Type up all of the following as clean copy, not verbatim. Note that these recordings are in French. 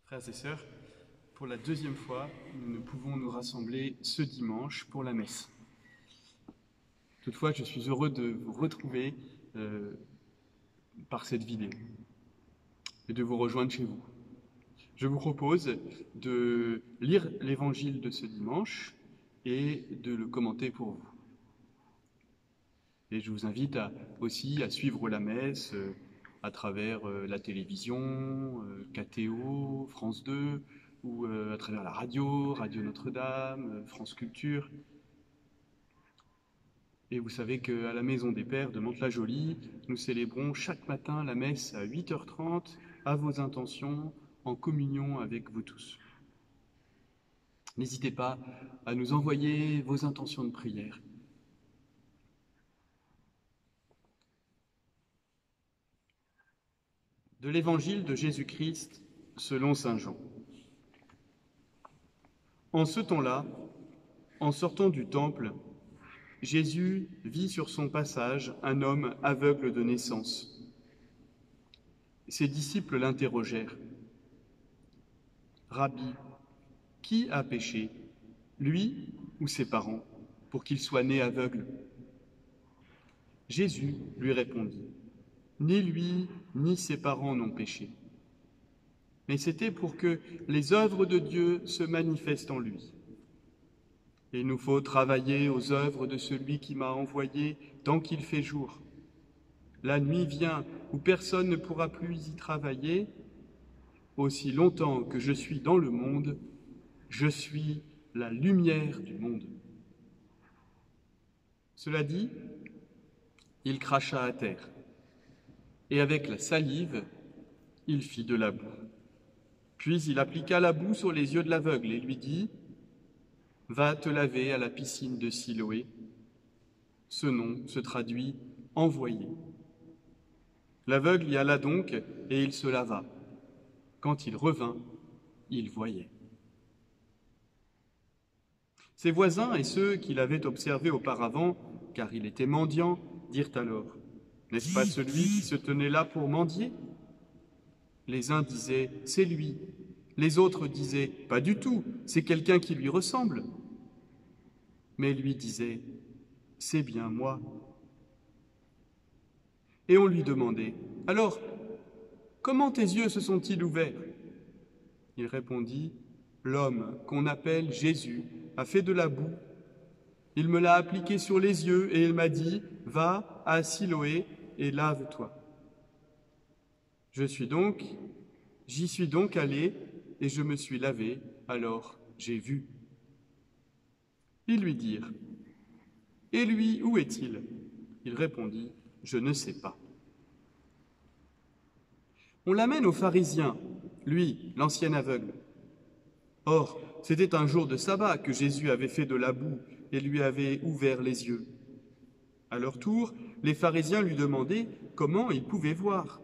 Frères et sœurs, pour la deuxième fois, nous ne pouvons nous rassembler ce dimanche pour la messe. Toutefois, je suis heureux de vous retrouver par cette vidéo et de vous rejoindre chez vous. Je vous propose de lire l'évangile de ce dimanche et de le commenter pour vous. Et je vous invite aussi à suivre la messe à travers la télévision, KTO, France 2, ou à travers la radio, Radio Notre-Dame, France Culture. Et vous savez qu'à la Maison des Pères de Mantes-la-Jolie, nous célébrons chaque matin la messe à 8h30 à vos intentions, en communion avec vous tous. N'hésitez pas à nous envoyer vos intentions de prière. De l'Évangile de Jésus-Christ selon saint Jean. En ce temps-là, en sortant du temple, Jésus vit sur son passage un homme aveugle de naissance. Ses disciples l'interrogèrent. « Rabbi, qui a péché, lui ou ses parents, pour qu'il soit né aveugle ?» Jésus lui répondit. Ni lui, ni ses parents n'ont péché. Mais c'était pour que les œuvres de Dieu se manifestent en lui. Et il nous faut travailler aux œuvres de celui qui m'a envoyé tant qu'il fait jour. La nuit vient où personne ne pourra plus y travailler. Aussi longtemps que je suis dans le monde, je suis la lumière du monde. Cela dit, il cracha à terre. Et avec la salive, il fit de la boue. Puis il appliqua la boue sur les yeux de l'aveugle et lui dit « Va te laver à la piscine de Siloé ». Ce nom se traduit « envoyé ». L'aveugle y alla donc et il se lava. Quand il revint, il voyait. Ses voisins et ceux qui l'avaient observé auparavant, car il était mendiant, dirent alors « N'est-ce pas celui qui se tenait là pour mendier ?» Les uns disaient « C'est lui ». Les autres disaient « Pas du tout, c'est quelqu'un qui lui ressemble ». Mais lui disait « C'est bien moi ». Et on lui demandait « Alors, comment tes yeux se sont-ils ouverts ?» Il répondit « L'homme qu'on appelle Jésus a fait de la boue. Il me l'a appliqué sur les yeux et il m'a dit « Va à Siloé et lave-toi ». J'y suis donc allé et je me suis lavé, alors j'ai vu. Ils lui dirent « Et lui, où est-il » Il répondit « Je ne sais pas ». On l'amène aux pharisiens, lui, l'ancien aveugle. Or, c'était un jour de sabbat que Jésus avait fait de la boue et lui avait ouvert les yeux. À leur tour, les pharisiens lui demandaient comment il pouvait voir.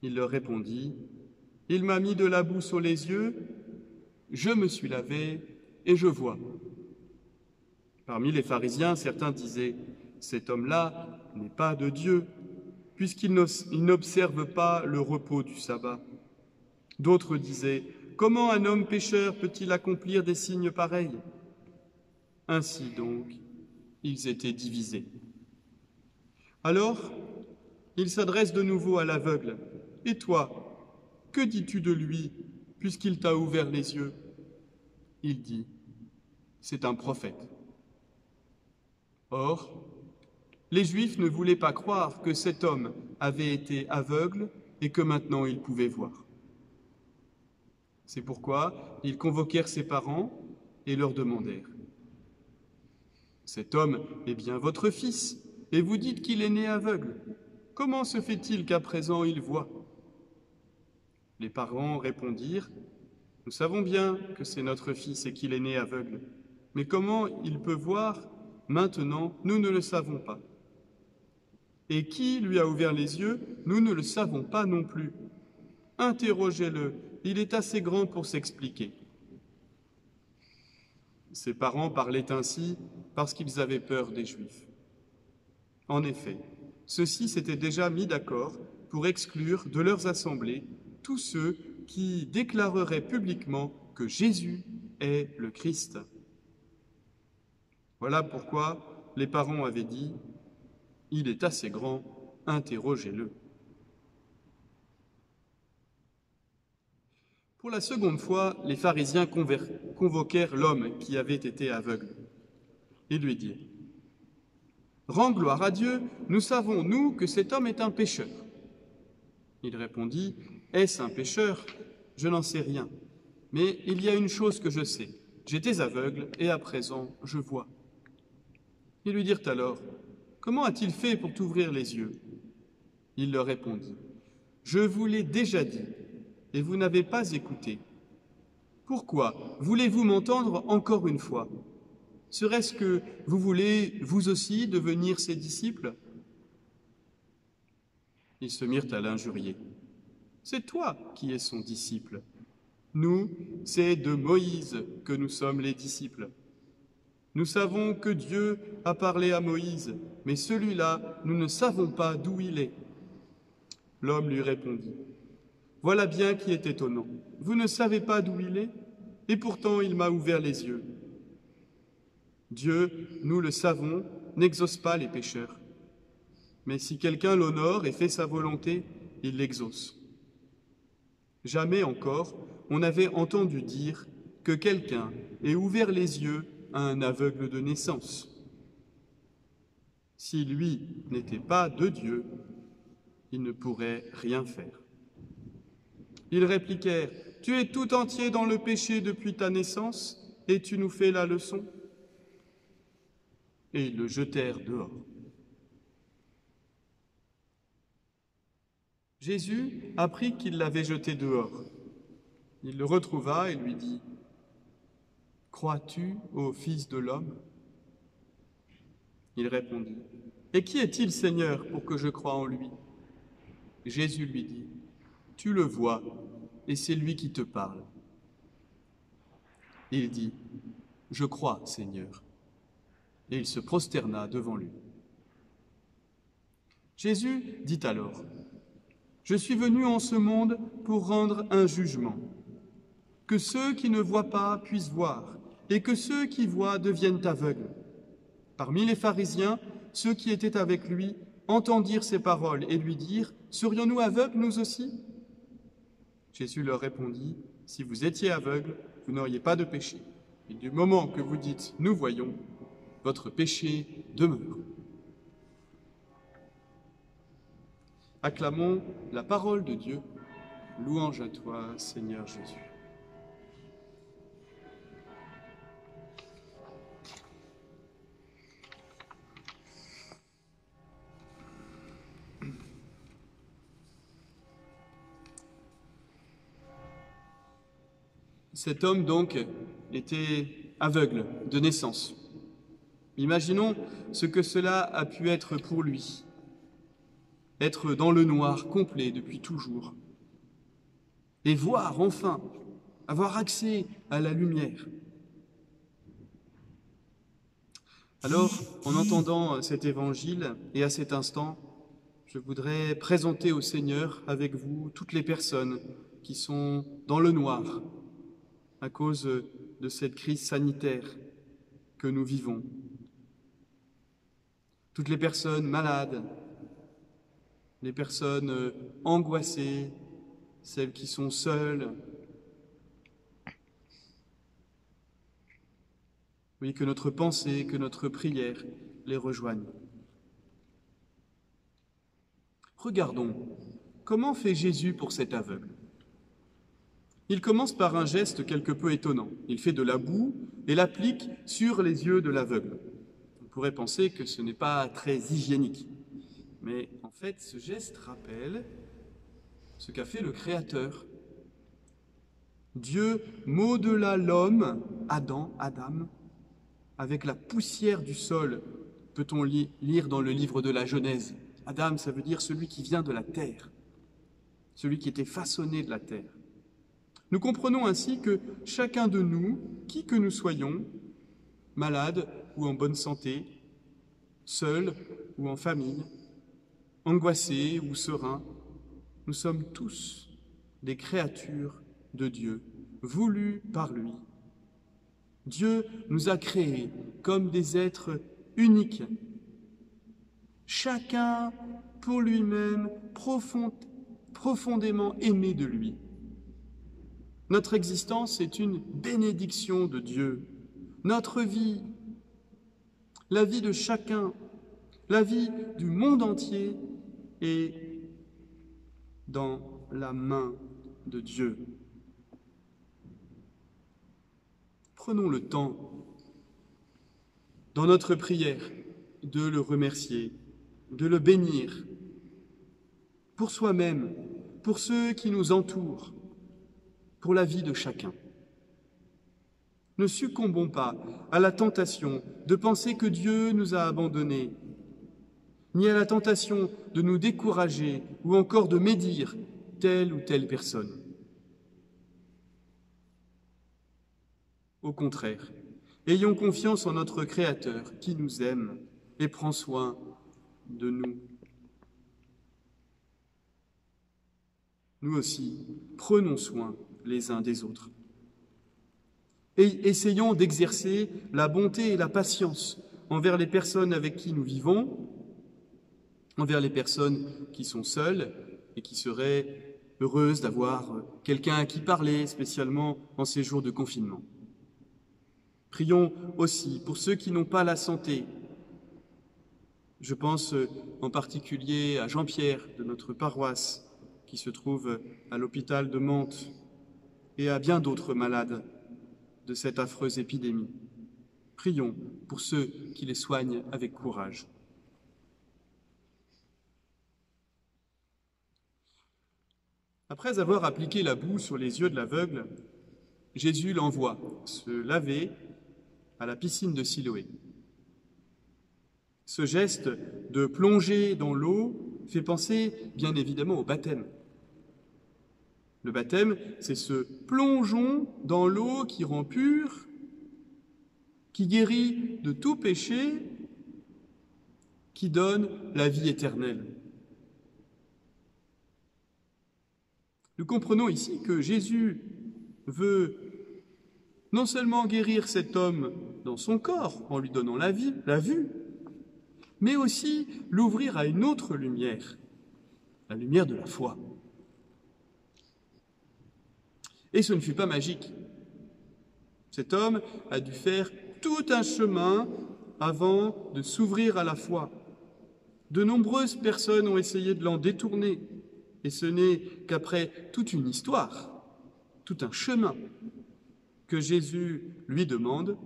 Il leur répondit « Il m'a mis de la boue sur les yeux, je me suis lavé et je vois. » Parmi les pharisiens, certains disaient « Cet homme-là n'est pas de Dieu, puisqu'il n'observe pas le repos du sabbat. » D'autres disaient « Comment un homme pécheur peut-il accomplir des signes pareils ?» Ainsi donc, ils étaient divisés. Alors, il s'adresse de nouveau à l'aveugle. « Et toi, que dis-tu de lui, puisqu'il t'a ouvert les yeux ?» Il dit « C'est un prophète. » Or, les Juifs ne voulaient pas croire que cet homme avait été aveugle et que maintenant il pouvait voir. C'est pourquoi ils convoquèrent ses parents et leur demandèrent « Cet homme est bien votre fils, et vous dites qu'il est né aveugle. Comment se fait-il qu'à présent il voit ?» Les parents répondirent « Nous savons bien que c'est notre fils et qu'il est né aveugle, mais comment il peut voir maintenant, nous ne le savons pas. Et qui lui a ouvert les yeux, nous ne le savons pas non plus. Interrogez-le, il est assez grand pour s'expliquer. » Ses parents parlaient ainsi parce qu'ils avaient peur des Juifs. En effet, ceux-ci s'étaient déjà mis d'accord pour exclure de leurs assemblées tous ceux qui déclarerait publiquement que Jésus est le Christ. Voilà pourquoi les parents avaient dit « Il est assez grand, interrogez-le ». Pour la seconde fois, les pharisiens convoquèrent l'homme qui avait été aveugle et lui dirent « Rends gloire à Dieu, nous savons, nous, que cet homme est un pécheur. » Il répondit « Est-ce un pécheur? Je n'en sais rien. Mais il y a une chose que je sais. J'étais aveugle et à présent je vois. » Ils lui dirent alors « Comment a-t-il fait pour t'ouvrir les yeux ?» Il leur répondit « Je vous l'ai déjà dit, et vous n'avez pas écouté. Pourquoi voulez-vous m'entendre encore une fois? Serait-ce que vous voulez, vous aussi, devenir ses disciples ?» Ils se mirent à l'injurier. « C'est toi qui es son disciple. Nous, c'est de Moïse que nous sommes les disciples. Nous savons que Dieu a parlé à Moïse, mais celui-là, nous ne savons pas d'où il est. » L'homme lui répondit « Voilà bien qui est étonnant. Vous ne savez pas d'où il est, et pourtant il m'a ouvert les yeux. Dieu, nous le savons, n'exauce pas les pécheurs. Mais si quelqu'un l'honore et fait sa volonté, il l'exauce. Jamais encore on n'avait entendu dire que quelqu'un ait ouvert les yeux à un aveugle de naissance. Si lui n'était pas de Dieu, il ne pourrait rien faire. » Ils répliquèrent « Tu es tout entier dans le péché depuis ta naissance, et tu nous fais la leçon ?» Et ils le jetèrent dehors. Jésus apprit qu'il l'avait jeté dehors. Il le retrouva et lui dit « Crois-tu au Fils de l'homme » Il répondit « Et qui est-il, Seigneur, pour que je croie en lui ?» Jésus lui dit « Tu le vois, et c'est lui qui te parle. » Il dit « Je crois, Seigneur. » Et il se prosterna devant lui. Jésus dit alors « Je suis venu en ce monde pour rendre un jugement, que ceux qui ne voient pas puissent voir, et que ceux qui voient deviennent aveugles. » Parmi les pharisiens, ceux qui étaient avec lui entendirent ces paroles et lui dirent « Serions-nous aveugles, nous aussi ?» Jésus leur répondit « Si vous étiez aveugles, vous n'auriez pas de péché. Et du moment que vous dites « Nous voyons », votre péché demeure. » Acclamons la parole de Dieu. Louange à toi, Seigneur Jésus. Cet homme, donc, était aveugle de naissance. Imaginons ce que cela a pu être pour lui, être dans le noir complet depuis toujours, et voir enfin, avoir accès à la lumière. Alors, en entendant cet évangile et à cet instant, je voudrais présenter au Seigneur avec vous toutes les personnes qui sont dans le noir à cause de cette crise sanitaire que nous vivons. Toutes les personnes malades, les personnes angoissées, celles qui sont seules. Oui, que notre pensée, que notre prière les rejoignent. Regardons, comment fait Jésus pour cet aveugle? Il commence par un geste quelque peu étonnant. Il fait de la boue et l'applique sur les yeux de l'aveugle. On pourrait penser que ce n'est pas très hygiénique. Mais en fait, ce geste rappelle ce qu'a fait le Créateur. Dieu modela l'homme, Adam, avec la poussière du sol, peut-on lire dans le livre de la Genèse. Adam, ça veut dire celui qui vient de la terre, celui qui était façonné de la terre. Nous comprenons ainsi que chacun de nous, qui que nous soyons, malade ou en bonne santé, seul ou en famille, angoissé ou serein, nous sommes tous des créatures de Dieu, voulues par lui. Dieu nous a créés comme des êtres uniques, chacun pour lui-même profondément aimé de lui. Notre existence est une bénédiction de Dieu. Notre vie, la vie de chacun, la vie du monde entier est dans la main de Dieu. Prenons le temps, dans notre prière, de le remercier, de le bénir, pour soi-même, pour ceux qui nous entourent, pour la vie de chacun. Ne succombons pas à la tentation de penser que Dieu nous a abandonnés, ni à la tentation de nous décourager ou encore de médire telle ou telle personne. Au contraire, ayons confiance en notre Créateur qui nous aime et prend soin de nous. Nous aussi, prenons soin les uns des autres. Et essayons d'exercer la bonté et la patience envers les personnes avec qui nous vivons, envers les personnes qui sont seules et qui seraient heureuses d'avoir quelqu'un à qui parler, spécialement en ces jours de confinement. Prions aussi pour ceux qui n'ont pas la santé. Je pense en particulier à Jean-Pierre de notre paroisse qui se trouve à l'hôpital de Mantes et à bien d'autres malades de cette affreuse épidémie. Prions pour ceux qui les soignent avec courage. Après avoir appliqué la boue sur les yeux de l'aveugle, Jésus l'envoie se laver à la piscine de Siloé. Ce geste de plonger dans l'eau fait penser bien évidemment au baptême. Le baptême, c'est ce plongeon dans l'eau qui rend pur, qui guérit de tout péché, qui donne la vie éternelle. Nous comprenons ici que Jésus veut non seulement guérir cet homme dans son corps en lui donnant la vue, mais aussi l'ouvrir à une autre lumière, la lumière de la foi. Et ce ne fut pas magique. Cet homme a dû faire tout un chemin avant de s'ouvrir à la foi. De nombreuses personnes ont essayé de l'en détourner, et ce n'est qu'après toute une histoire, tout un chemin, que Jésus lui demande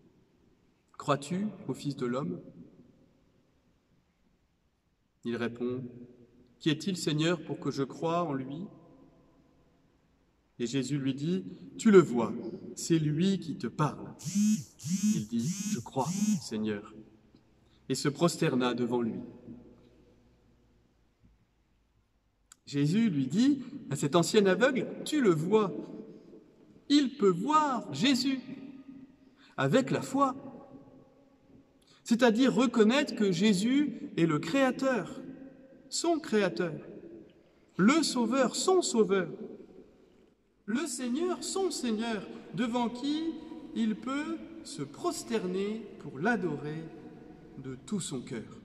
« Crois-tu au Fils de l'homme » Il répond « Qui est-il, Seigneur, pour que je croie en lui ?» Et Jésus lui dit « Tu le vois, c'est lui qui te parle. » Il dit « Je crois, Seigneur. » et se prosterna devant lui. Jésus lui dit à cet ancien aveugle « Tu le vois. » Il peut voir Jésus avec la foi, c'est-à-dire reconnaître que Jésus est le Créateur, son Créateur, le Sauveur, son Sauveur, le Seigneur, son Seigneur, devant qui il peut se prosterner pour l'adorer de tout son cœur.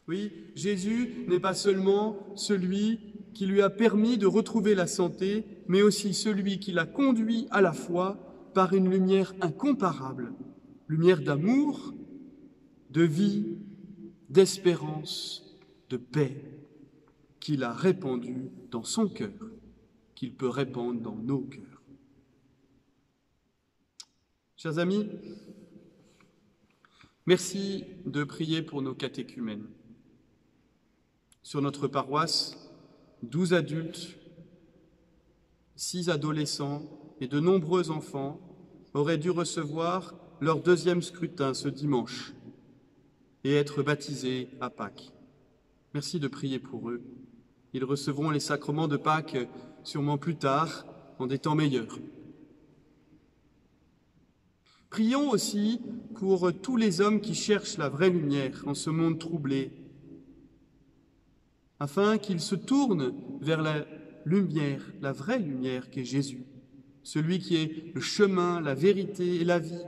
Oui, Jésus n'est pas seulement celui qui lui a permis de retrouver la santé, mais aussi celui qui l'a conduit à la foi par une lumière incomparable, lumière d'amour, de vie, d'espérance, de paix, qu'il a répandue dans son cœur, qu'il peut répandre dans nos cœurs. Chers amis, merci de prier pour nos catéchumènes. Sur notre paroisse, 12 adultes, 6 adolescents et de nombreux enfants auraient dû recevoir leur deuxième scrutin ce dimanche et être baptisés à Pâques. Merci de prier pour eux. Ils recevront les sacrements de Pâques sûrement plus tard, en des temps meilleurs. Prions aussi pour tous les hommes qui cherchent la vraie lumière en ce monde troublé. afin qu'ils se tournent vers la lumière, la vraie lumière qu'est Jésus, celui qui est le chemin, la vérité et la vie.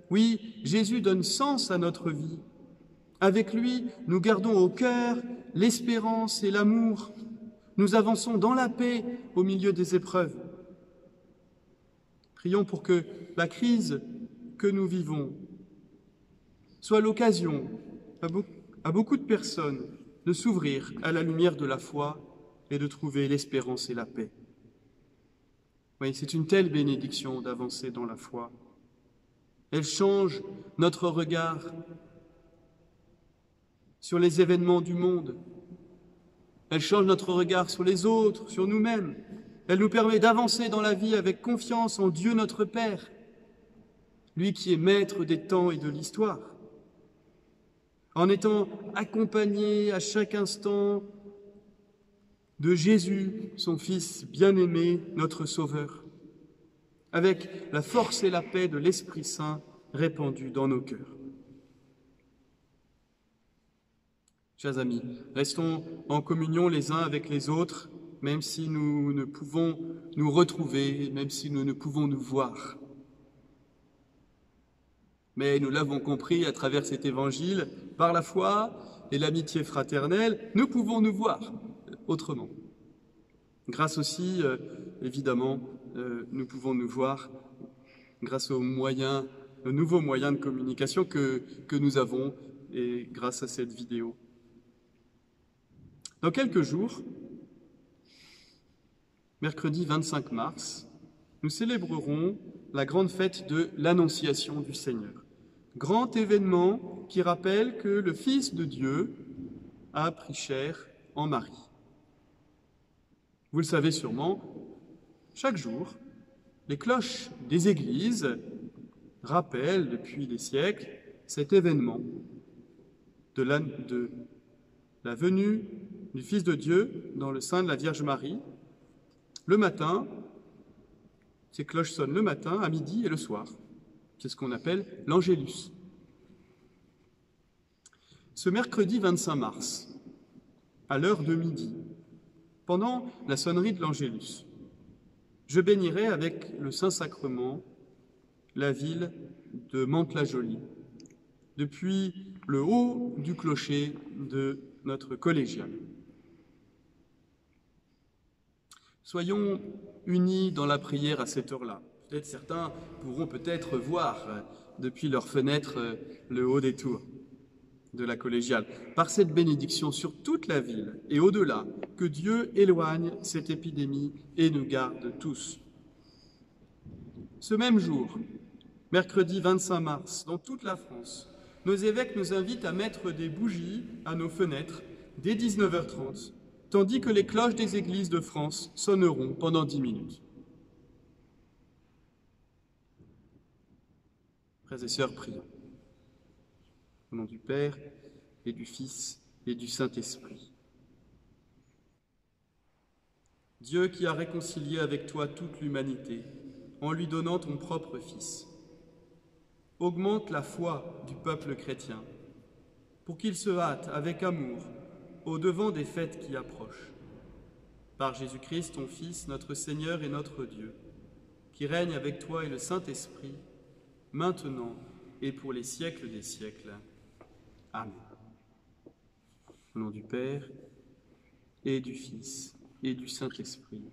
Oui, Jésus donne sens à notre vie. Avec lui, nous gardons au cœur l'espérance et l'amour. Nous avançons dans la paix au milieu des épreuves. Prions pour que la crise que nous vivons soit l'occasion à beaucoup de personnes de s'ouvrir à la lumière de la foi et de trouver l'espérance et la paix. Oui, c'est une telle bénédiction d'avancer dans la foi. Elle change notre regard sur les événements du monde. Elle change notre regard sur les autres, sur nous-mêmes. Elle nous permet d'avancer dans la vie avec confiance en Dieu notre Père, lui qui est maître des temps et de l'histoire. En étant accompagné à chaque instant de Jésus, son Fils bien-aimé, notre Sauveur, avec la force et la paix de l'Esprit Saint répandue dans nos cœurs. Chers amis, restons en communion les uns avec les autres, même si nous ne pouvons nous retrouver, même si nous ne pouvons nous voir. Mais nous l'avons compris à travers cet évangile, par la foi et l'amitié fraternelle, nous pouvons nous voir autrement. Grâce aussi, évidemment, nous pouvons nous voir grâce aux nouveaux moyens de communication que nous avons et grâce à cette vidéo. Dans quelques jours, mercredi 25 mars, nous célébrerons la grande fête de l'Annonciation du Seigneur. Grand événement qui rappelle que le Fils de Dieu a pris chair en Marie. Vous le savez sûrement, chaque jour, les cloches des églises rappellent depuis des siècles cet événement de la venue du Fils de Dieu dans le sein de la Vierge Marie. Le matin, ces cloches sonnent le matin, à midi et le soir. C'est ce qu'on appelle l'Angélus. Ce mercredi 25 mars, à l'heure de midi, pendant la sonnerie de l'Angélus, je bénirai avec le Saint-Sacrement la ville de Mantes-la-Jolie, depuis le haut du clocher de notre collégiale. Soyons unis dans la prière à cette heure-là. Peut-être certains pourront peut-être voir depuis leur fenêtre le haut des tours de la collégiale. Par cette bénédiction sur toute la ville et au-delà, que Dieu éloigne cette épidémie et nous garde tous. Ce même jour, mercredi 25 mars, dans toute la France, nos évêques nous invitent à mettre des bougies à nos fenêtres dès 19h30, tandis que les cloches des églises de France sonneront pendant 10 minutes. Frères et sœurs, prions. Au nom du Père et du Fils et du Saint-Esprit. Dieu qui a réconcilié avec toi toute l'humanité en lui donnant ton propre Fils, augmente la foi du peuple chrétien pour qu'il se hâte avec amour au-devant des fêtes qui approchent. Par Jésus-Christ, ton Fils, notre Seigneur et notre Dieu, qui règne avec toi et le Saint-Esprit, maintenant et pour les siècles des siècles. Amen. Au nom du Père et du Fils et du Saint-Esprit.